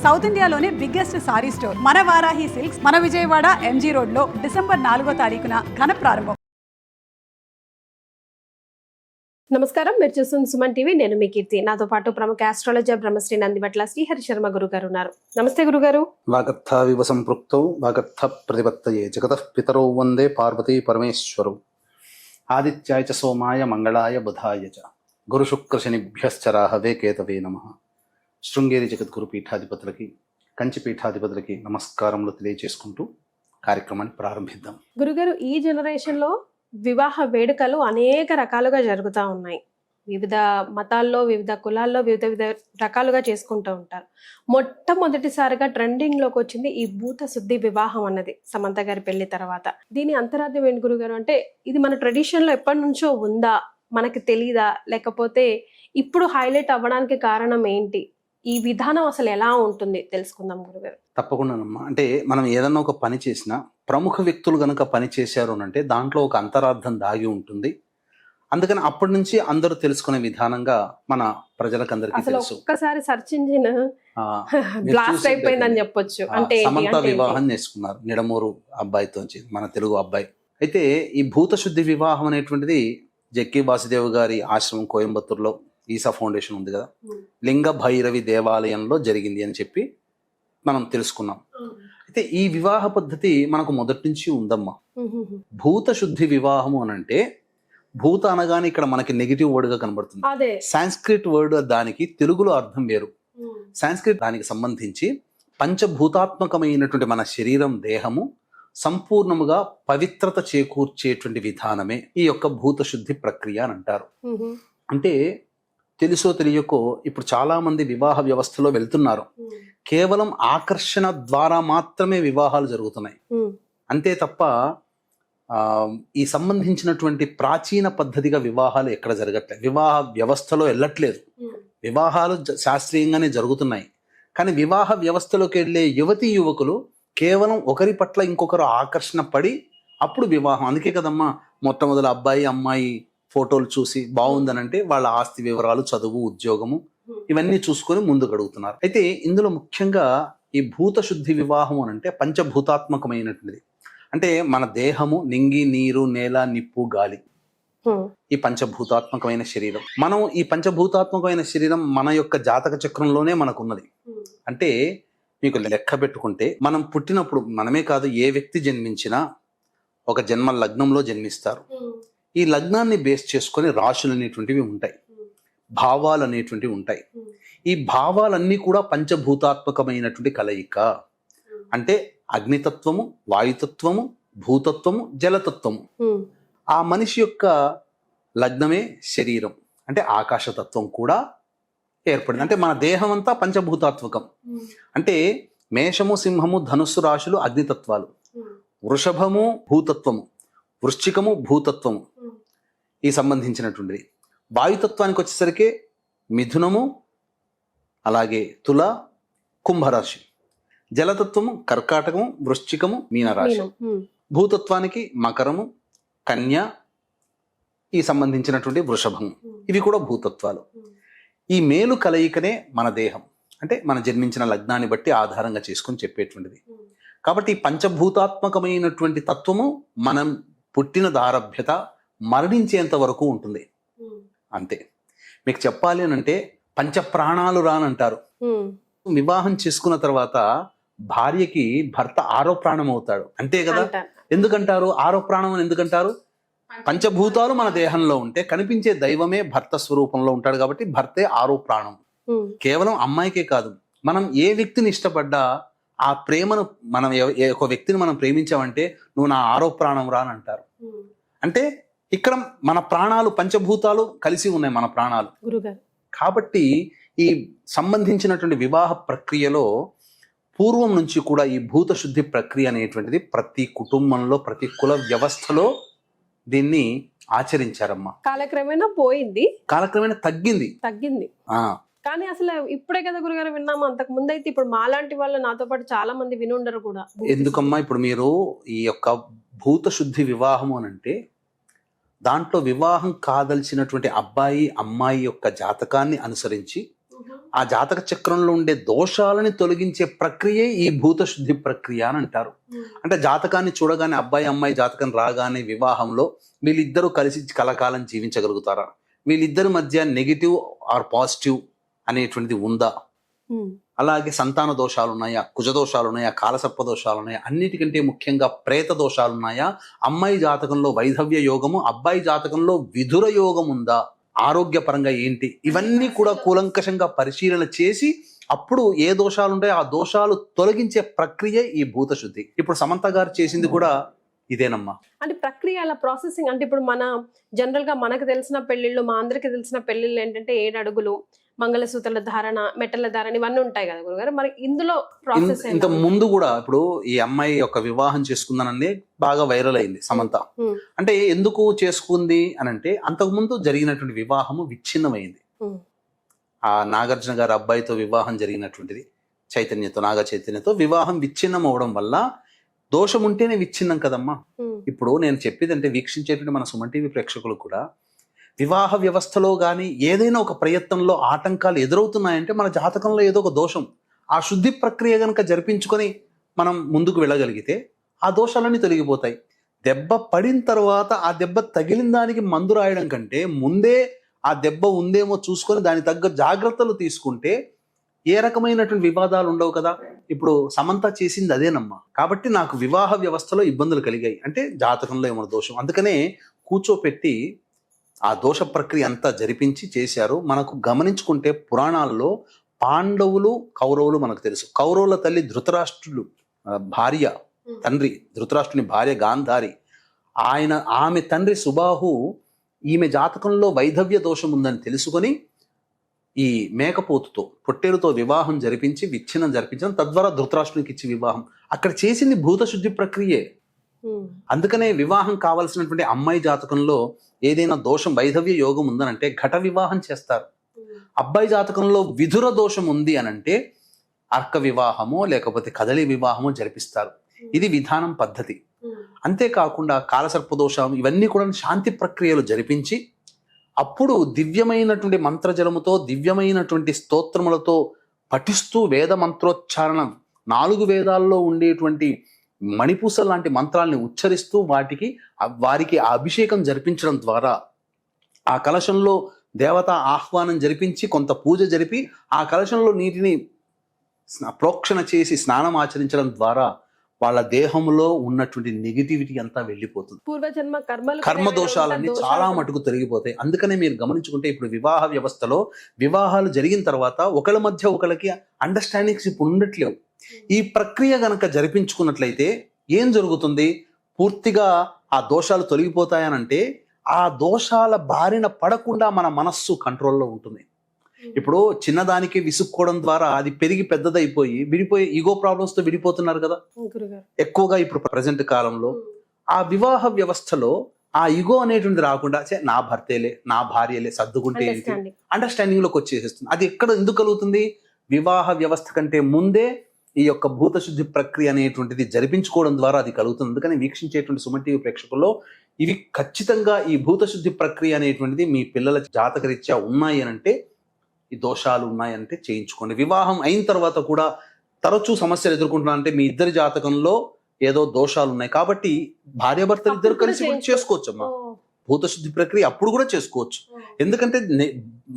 South ఇండియాలోనే biggest sorry store మన Varahi silks మన విజయవాడ ఎంజీ రోడ్ లో డిసెంబర్ 4వ తారీఖున ఘన ప్రారంభం. నమస్కారం, మీరు చూస్తున్న సుమన్ టీవీ. నేను మీ కీర్తి. నాతో పాటు ప్రముఖ ఆస్ట్రాలజర్ బ్రహ్మశ్రీ నందిబట్ల శ్రీహరి శర్మ గురుగారు ఉన్నారు. నమస్తే గురుగారు. వాగర్థ వివ సంపృక్తౌ వాగర్థ ప్రతిపత్తయే జగతః పితరౌ వందే పార్వతీ పరమేశ్వరౌ ఆదిత్యాయ చ సోమాయ మంగళాయ బుధాయ చ గురు శుక్ర శనిభ్యశ్చ రాహవే కేతవే నమః. శృంగేరి జగద్గురు పీఠాధిపతులకి, కంచి పీఠాధిపతులకి నమస్కారములు తెలియజేసుకుంటూ కార్యక్రమాన్ని ప్రారంభిద్దాం. గురుగారు, ఈ జనరేషన్ లో వివాహ వేడుకలు అనేక రకాలుగా జరుగుతూ ఉన్నాయి. వివిధ మతాల్లో, వివిధ కులాల్లో వివిధ రకాలుగా చేసుకుంటూ ఉంటారు. మొట్టమొదటిసారిగా ట్రెండింగ్ లోకి వచ్చింది ఈ భూత శుద్ధి వివాహం అన్నది సమంత గారి పెళ్లి తర్వాత. దీని అంతరార్థం ఏంటి గురుగారు? అంటే ఇది మన ట్రెడిషన్ లో ఎప్పటి నుంచో ఉందా, మనకి తెలీదా, లేకపోతే ఇప్పుడు హైలైట్ అవ్వడానికి కారణం ఏంటి? ఈ విధానం అసలు ఎలా ఉంటుంది తెలుసుకుందాం గురుగారు. తప్పకుండానమ్మా. అంటే మనం ఏదన్నా ఒక పని చేసినా, ప్రముఖ వ్యక్తులు గనక పని చేశారు అంటే దాంట్లో ఒక అంతరార్థం దాగి ఉంటుంది. అందుకని అప్పటి నుంచి అందరూ తెలుసుకునే విధానంగా మన ప్రజలకందరికీ తెలుసు. ఒక్కసారి సర్చ్ ఇంజిన్ బ్లాస్ట్ అయిపోయిందని చెప్పొచ్చు. అంటే సమంత వివాహం చేసుకున్నారు నిడమూరు అబ్బాయితో, మన తెలుగు అబ్బాయి. అయితే ఈ భూత శుద్ధి వివాహం అనేటువంటిది జక్కి వాసుదేవ్ గారి ఆశ్రమం కోయంబత్తూరులో ఈసా ఫౌండేషన్ ఉంది కదా, లింగ భైరవి దేవాలయంలో జరిగింది అని చెప్పి మనం తెలుసుకున్నాం. అయితే ఈ వివాహ పద్ధతి మనకు మొదటి నుంచి ఉందమ్మా. భూత శుద్ధి వివాహము అని అంటే, భూత అనగానే ఇక్కడ మనకి నెగిటివ్ వర్డ్ గా కనబడుతుంది. సాంస్క్రిట్ వర్డ్ దానికి తెలుగులో అర్థం వేరు. సాంస్క్రిట్ దానికి సంబంధించి పంచభూతాత్మకమైనటువంటి మన శరీరం, దేహము సంపూర్ణముగా పవిత్రత చేకూర్చేటువంటి విధానమే ఈ యొక్క భూత శుద్ధి ప్రక్రియ అని అంటారు. అంటే తెలుసో తెలియకో ఇప్పుడు చాలా మంది వివాహ వ్యవస్థలో వెళ్తున్నారు. కేవలం ఆకర్షణ ద్వారా మాత్రమే వివాహాలు జరుగుతున్నాయి. అంతే తప్ప ఈ సంబంధించినటువంటి ప్రాచీన పద్ధతిగా వివాహాలు ఎక్కడ జరగట్లేదు. వివాహ వ్యవస్థలో వెళ్ళట్లేదు. వివాహాలు శాస్త్రీయంగానే జరుగుతున్నాయి. కానీ వివాహ వ్యవస్థలోకి వెళ్ళే యువతీ యువకులు కేవలం ఒకరి పట్ల ఇంకొకరు ఆకర్షణ పడి అప్పుడు వివాహం. అందుకే కదమ్మా మొట్టమొదటి అబ్బాయి అమ్మాయి ఫోటోలు చూసి బాగుందనంటే వాళ్ళ ఆస్తి వివరాలు, చదువు, ఉద్యోగము ఇవన్నీ చూసుకొని ముందుకు అడుగుతున్నారు. అయితే ఇందులో ముఖ్యంగా ఈ భూత శుద్ధి వివాహం అని అంటే పంచభూతాత్మకమైనటువంటిది. అంటే మన దేహము నింగి, నీరు, నేల, నిప్పు, గాలి, ఈ పంచభూతాత్మకమైన శరీరం. మనం ఈ పంచభూతాత్మకమైన శరీరం మన యొక్క జాతక చక్రంలోనే మనకున్నది. అంటే మీకు లెక్క పెట్టుకుంటే మనం పుట్టినప్పుడు మనమే కాదు, ఏ వ్యక్తి జన్మించినా ఒక జన్మ లగ్నంలో జన్మిస్తారు. ఈ లగ్నాన్ని బేస్ చేసుకొని రాశులు అనేటువంటివి ఉంటాయి, భావాలు అనేటువంటివి ఉంటాయి. ఈ భావాలన్నీ కూడా పంచభూతాత్మకమైనటువంటి కలయిక. అంటే అగ్నితత్వము, వాయుతత్వము, భూతత్వము, జలతత్వము. ఆ మనిషి యొక్క లగ్నమే శరీరం. అంటే ఆకాశతత్వం కూడా ఏర్పడింది. అంటే మన దేహం అంతా పంచభూతాత్మకం. అంటే మేషము, సింహము, ధనుస్సు రాశులు అగ్నితత్వాలు, వృషభము భూతత్వము, వృశ్చికము భూతత్వము ఈ సంబంధించినటువంటిది. వాయుతత్వానికి వచ్చేసరికి మిథునము, అలాగే తుల, కుంభరాశి. జలతత్వము కర్కాటకము, వృశ్చికము, మీనరాశి. భూతత్వానికి మకరము, కన్య ఈ సంబంధించినటువంటి వృషభము. ఇవి కూడా భూతత్వాలు. ఈ మేలు కలయికనే మన దేహం. అంటే మన జన్మించిన లగ్నాన్ని బట్టి ఆధారంగా చేసుకొని చెప్పేటువంటిది. కాబట్టి ఈ పంచభూతాత్మకమైనటువంటి తత్వము మనం పుట్టిన దారభ్యత మరణించేంత వరకు ఉంటుంది. అంతే. మీకు చెప్పాలి అని అంటే పంచప్రాణాలు రానంటారు. వివాహం చేసుకున్న తర్వాత భార్యకి భర్త ఆరో ప్రాణం అవుతాడు. అంతే కదా. ఎందుకంటారు ఆరో ప్రాణం అని? ఎందుకంటారు? పంచభూతాలు మన దేహంలో ఉంటే కనిపించే దైవమే భర్త స్వరూపంలో ఉంటాడు కాబట్టి భర్తే ఆరో ప్రాణం. కేవలం అమ్మాయికే కాదు, మనం ఏ వ్యక్తిని ఇష్టపడ్డా ఆ ప్రేమను మనం ఒక వ్యక్తిని మనం ప్రేమించామంటే నువ్వు నా ఆరో ప్రాణం రా అని అంటారు. అంటే ఇక్కడ మన ప్రాణాలు, పంచభూతాలు కలిసి ఉన్నాయి మన ప్రాణాలు. కాబట్టి ఈ సంబంధించినటువంటి వివాహ ప్రక్రియలో పూర్వం నుంచి కూడా ఈ భూత శుద్ధి ప్రక్రియ అనేటువంటిది ప్రతి కుటుంబంలో, ప్రతి కుల వ్యవస్థలో దీన్ని ఆచరించారమ్మా. కాలక్రమేణా పోయింది, కాలక్రమేణా తగ్గింది. కానీ అసలు ఇప్పుడే కదా గురుగారు విన్నాము. అంతకు ముందు అయితే ఇప్పుడు మాలాంటి వాళ్ళు, నాతో పాటు చాలా మంది వినుండరు కూడా. ఎందుకమ్మా? ఇప్పుడు మీరు ఈ యొక్క భూత శుద్ధి వివాహము అని అంటే దాంట్లో వివాహం కాదలిచినటువంటి అబ్బాయి అమ్మాయి యొక్క జాతకాన్ని అనుసరించి ఆ జాతక చక్రంలో ఉండే దోషాలని తొలగించే ప్రక్రియే ఈ భూత శుద్ధి ప్రక్రియ అని అంటారు. అంటే జాతకాన్ని చూడగానే అబ్బాయి అమ్మాయి జాతకం రాగానే వివాహంలో వీళ్ళిద్దరూ కలిసి కలకాలం జీవించగలుగుతారా, వీళ్ళిద్దరి మధ్య నెగిటివ్ ఆర్ పాజిటివ్ అనేటువంటిది ఉందా, అలాగే సంతాన దోషాలు ఉన్నాయా, కుజదోషాలు ఉన్నాయా, కాలసర్ప దోషాలు ఉన్నాయా, అన్నిటికంటే ముఖ్యంగా ప్రేత దోషాలు ఉన్నాయా, అమ్మాయి జాతకంలో వైధవ్య యోగము, అబ్బాయి జాతకంలో విధుర యోగం ఉందా, ఆరోగ్యపరంగా ఏంటి, ఇవన్నీ కూడా కూలంకషంగా పరిశీలన చేసి అప్పుడు ఏ దోషాలు ఉంటాయో ఆ దోషాలు తొలగించే ప్రక్రియ ఈ భూత శుద్ధి. ఇప్పుడు సమంత గారు చేసింది కూడా ఇదేనమ్మా. అంటే ప్రక్రియ అలా ప్రాసెసింగ్ అంటే ఇప్పుడు మన జనరల్ గా మనకు తెలిసిన పెళ్లిళ్ళు, మా అందరికి తెలిసిన పెళ్లిళ్ళు ఏంటంటే 7 అడుగులు, మంగళసూత్రాల ధారణ, మెట్టల ధారణ ఇవన్నీ ఉంటాయి కదా గురుగారు. మరి ఇందులో ప్రాసెస్ ఇంత ముందు కూడా ఇప్పుడు ఈ అమ్మాయి యొక్క వివాహం చేసుకుందానని బాగా వైరల్ అయింది సమంత. అంటే ఎందుకు చేసుకుంది అని అంటే అంతకుముందు జరిగినటువంటి వివాహము విచ్ఛిన్నమైంది. ఆ నాగార్జున గారి అబ్బాయితో వివాహం జరిగినటువంటిది నాగ చైతన్యతో వివాహం విచ్ఛిన్నం అవడం వల్ల దోషం ఉంటేనే విచ్ఛిన్నం కదమ్మా. ఇప్పుడు నేను చెప్పేది అంటే వీక్షించేటువంటి మన సుమన్ టీవీ ప్రేక్షకులు కూడా వివాహ వ్యవస్థలో కానీ ఏదైనా ఒక ప్రయత్నంలో ఆటంకాలు ఎదురవుతున్నాయంటే మన జాతకంలో ఏదో ఒక దోషం. ఆ శుద్ధి ప్రక్రియ కనుక జరిపించుకొని మనం ముందుకు వెళ్ళగలిగితే ఆ దోషాలన్నీ తొలగిపోతాయి. దెబ్బ పడిన తర్వాత ఆ దెబ్బ తగిలిన దానికి మందు రాయడం కంటే ముందే ఆ దెబ్బ ఉందేమో చూసుకొని దాని తగ్గ జాగ్రత్తలు తీసుకుంటే ఏ రకమైనటువంటి వివాదాలు ఉండవు కదా. ఇప్పుడు సమంత చేసింది అదేనమ్మా. కాబట్టి నాకు వివాహ వ్యవస్థలో ఇబ్బందులు కలిగాయి అంటే జాతకంలో ఏమైనా దోషం, అందుకనే కూర్చోపెట్టి ఆ దోష ప్రక్రియ అంతా జరిపించి చేశారు. మనకు గమనించుకుంటే పురాణాల్లో పాండవులు కౌరవులు మనకు తెలుసు. కౌరవుల తల్లి ధృతరాష్ట్రుడు భార్య, తండ్రి ధృతరాష్ట్రుని భార్య గాంధారి, ఆమె తండ్రి సుబాహు ఈమె జాతకంలో వైధవ్య దోషం ఉందని తెలుసుకొని ఈ మేకపోతుతో పొట్టేలుతో వివాహం జరిపించి విచ్ఛిన్నం జరిపించడం, తద్వారా ధృతరాష్ట్రునికి ఇచ్చి వివాహం. అక్కడ చేసింది భూత శుద్ధి ప్రక్రియే. అందుకనే వివాహం కావాల్సినటువంటి అమ్మాయి జాతకంలో ఏదైనా దోషం వైధవ్య యోగం ఉందనంటే ఘట వివాహం చేస్తారు. అబ్బాయి జాతకంలో విధుర దోషం ఉంది అనంటే అర్క వివాహమో లేకపోతే కదలి వివాహమో జరిపిస్తారు. ఇది విధానం పద్ధతి. అంతేకాకుండా కాలసర్ప దోషం ఇవన్నీ కూడా శాంతి ప్రక్రియలు జరిపించి అప్పుడు దివ్యమైనటువంటి మంత్రజలముతో దివ్యమైనటువంటి స్తోత్రములతో పఠిస్తూ వేద మంత్రోచ్చారణ 4 వేదాల్లో ఉండేటువంటి మణిపూస లాంటి మంత్రాలని ఉచ్చరిస్తూ వారికి ఆ అభిషేకం జరిపించడం ద్వారా ఆ కలశంలో దేవతా ఆహ్వానం జరిపించి కొంత పూజ జరిపి ఆ కలశంలో నీటిని ప్రోక్షణ చేసి స్నానం ఆచరించడం ద్వారా వాళ్ళ దేహంలో ఉన్నటువంటి నెగిటివిటీ అంతా వెళ్ళిపోతుంది. పూర్వజన్మ కర్మ దోషాలన్నీ చాలా మటుకు తొలగిపోతాయి. అందుకనే మీరు గమనించుకుంటే ఇప్పుడు వివాహ వ్యవస్థలో వివాహాలు జరిగిన తర్వాత ఒకళ్ళ మధ్య ఒకళ్ళకి అండర్స్టాండింగ్స్ ఇప్పుడు ఉండట్లేవు. ఈ ప్రక్రియ గనక జరిపించుకున్నట్లయితే ఏం జరుగుతుంది, పూర్తిగా ఆ దోషాలు తొలగిపోతాయనంటే ఆ దోషాల బారిన పడకుండా మన మనస్సు కంట్రోల్లో ఉంటుంది. ఇప్పుడు చిన్నదానికి విసుక్కోవడం ద్వారా అది పెరిగి పెద్దదైపోయి విడిపోయి ఈగో ప్రాబ్లమ్స్ తో విడిపోతున్నారు కదా ఎక్కువగా ఇప్పుడు ప్రజెంట్ కాలంలో. ఆ వివాహ వ్యవస్థలో ఆ ఈగో అనేటువంటి రాకుండా నా భర్తేలే నా భార్యలే సర్దుకుంటే అండర్స్టాండింగ్ లోకి వచ్చేసేస్తుంది. అది ఎక్కడ ఎందుకు కలుగుతుంది, వివాహ వ్యవస్థ కంటే ముందే ఈ యొక్క భూత శుద్ధి ప్రక్రియ అనేటువంటిది జరిపించుకోవడం ద్వారా అది కలుగుతుంది. అందుకని వీక్షించేటువంటి సుమన్ టీవీ ప్రేక్షకుల్లో ఇవి ఖచ్చితంగా ఈ భూత శుద్ధి ప్రక్రియ అనేటువంటిది మీ పిల్లల జాతకరీత్యా ఉన్నాయి అనంటే, ఈ దోషాలు ఉన్నాయంటే చేయించుకోండి. వివాహం అయిన తర్వాత కూడా తరచూ సమస్యలు ఎదుర్కొంటున్నా అంటే మీ ఇద్దరి జాతకంలో ఏదో దోషాలు ఉన్నాయి కాబట్టి భార్యాభర్తలు ఇద్దరు కలిసి కూడా చేసుకోవచ్చు అమ్మా. భూత శుద్ధి ప్రక్రియ అప్పుడు కూడా చేసుకోవచ్చు. ఎందుకంటే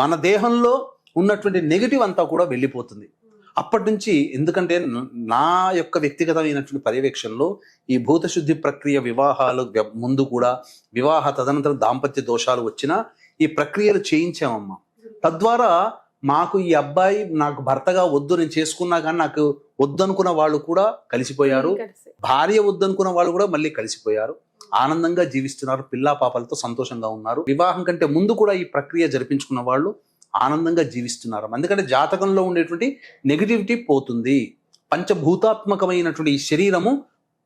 మన దేహంలో ఉన్నటువంటి నెగిటివ్ అంతా కూడా వెళ్ళిపోతుంది అప్పటి నుంచి. ఎందుకంటే నా యొక్క వ్యక్తిగతమైనటువంటి పర్యవేక్షణలో ఈ భూత శుద్ధి ప్రక్రియ వివాహాలు ముందు కూడా వివాహ తదనంతరం దాంపత్య దోషాలు వచ్చినా ఈ ప్రక్రియలు చేయించామమ్మా. తద్వారా మాకు ఈ అబ్బాయి నాకు భర్తగా వద్దు, నేను చేసుకున్నా కానీ నాకు వద్దనుకున్న వాళ్ళు కూడా కలిసిపోయారు, భార్య వద్దనుకున్న వాళ్ళు కూడా మళ్ళీ కలిసిపోయారు, ఆనందంగా జీవిస్తున్నారు, పిల్లా పాపలతో సంతోషంగా ఉన్నారు. వివాహం కంటే ముందు కూడా ఈ ప్రక్రియ జరిపించుకున్న వాళ్ళు ఆనందంగా జీవిస్తున్నారు. ఎందుకంటే జాతకంలో ఉండేటువంటి నెగిటివిటీ పోతుంది, పంచభూతాత్మకమైనటువంటి ఈ శరీరము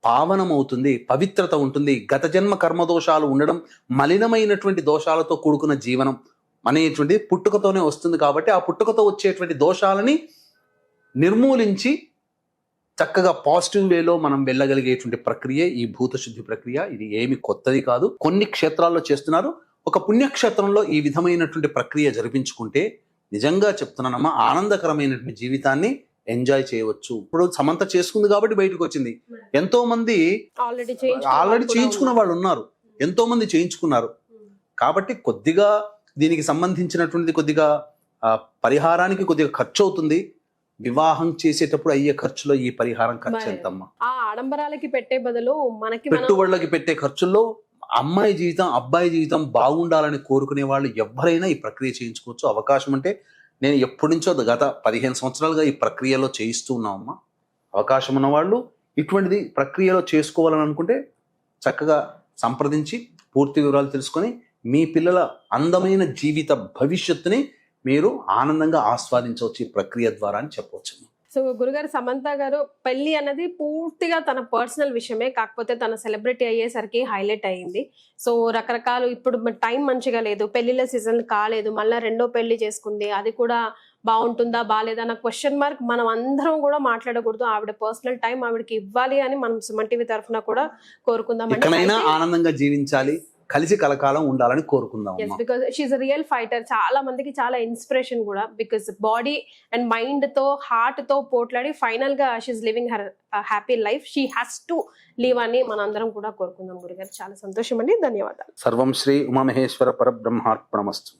పావనమవుతుంది, పవిత్రత ఉంటుంది. గత జన్మ కర్మదోషాలు ఉండడం, మలినమైనటువంటి దోషాలతో కూడుకున్న జీవనం అనేటువంటి పుట్టుకతోనే వస్తుంది. కాబట్టి ఆ పుట్టుకతో వచ్చేటువంటి దోషాలని నిర్మూలించి చక్కగా పాజిటివ్ వేలో మనం వెళ్ళగలిగేటువంటి ప్రక్రియ ఈ భూత శుద్ధి ప్రక్రియ. ఇది ఏమి కొత్తది కాదు, కొన్ని క్షేత్రాల్లో చేస్తున్నారు. ఒక పుణ్యక్షేత్రంలో ఈ విధమైనటువంటి ప్రక్రియ జరిపించుకుంటే నిజంగా చెప్తున్నానమ్మా, ఆనందకరమైనటువంటి జీవితాన్ని ఎంజాయ్ చేయవచ్చు. ఇప్పుడు సమంత చేసుకుంది కాబట్టి బయటకు వచ్చింది. ఎంతో మంది ఆల్రెడీ చేయించుకున్న వాళ్ళు ఉన్నారు, ఎంతో మంది చేయించుకున్నారు. కాబట్టి కొద్దిగా దీనికి సంబంధించినటువంటిది కొద్దిగా పరిహారానికి కొద్దిగా ఖర్చు అవుతుంది. వివాహం చేసేటప్పుడు అయ్యే ఖర్చులో ఈ పరిహారం ఖర్చు ఎంతమ్మా? ఆ ఆడంబరాలకి పెట్టే బదులు మనకి పెట్టుబడులకి పెట్టే ఖర్చుల్లో అమ్మాయి జీవితం అబ్బాయి జీవితం బాగుండాలని కోరుకునే వాళ్ళు ఎవరైనా ఈ ప్రక్రియ చేయించుకోవచ్చు. అవకాశం అంటే నేను ఎప్పటి నుంచో గత 15 సంవత్సరాలుగా ఈ ప్రక్రియలో చేయిస్తూ ఉన్నామమ్మా. అవకాశం ఉన్న వాళ్ళు ఇటువంటిది ప్రక్రియలో చేసుకోవాలని అనుకుంటే చక్కగా సంప్రదించి పూర్తి వివరాలు తెలుసుకొని మీ పిల్లల అందమైన జీవిత భవిష్యత్తుని మీరు ఆనందంగా ఆస్వాదించవచ్చు ఈ ప్రక్రియ ద్వారా అని చెప్పవచ్చు. సో గురుగారు, సమంత గారు పెళ్లి అన్నది పూర్తిగా తన పర్సనల్ విషయమే, కాకపోతే తన సెలబ్రిటీ అయ్యేసరికి హైలైట్ అయ్యింది. సో రకరకాలు ఇప్పుడు టైం మంచిగా లేదు, పెళ్లిళ్ళ సీజన్ కాలేదు, మళ్ళీ రెండో పెళ్లి చేసుకుంది, అది కూడా బాగుంటుందా బాగాలేదా అన్న క్వశ్చన్ మార్క్ మనం అందరం కూడా మాట్లాడకూడదు. ఆవిడ పర్సనల్ టైం ఆవిడకి ఇవ్వాలి అని మనం సుమన్ టీవీ తరఫున కూడా కోరుకుందాం. ఎక్కడైనా ఆనందంగా జీవించాలి, కలిసి కలకాలం ఉండాలని కోరుకుందాం. Because she a real fighter. చాలా మందికి చాలా ఇన్స్పిరేషన్ కూడా. బికాస్ బాడీ అండ్ మైండ్ తో హార్ట్ తో పోట్లాడి ఫైనల్ గా she living her happy life. She has to live అని మనందరం కూడా కోరుకుందాం. గురుగారు చాలా సంతోషం అండి, ధన్యవాదాలు. సర్వం శ్రీ ఉమామహేశ్వర పరబ్రహ్మార్పణమస్తు.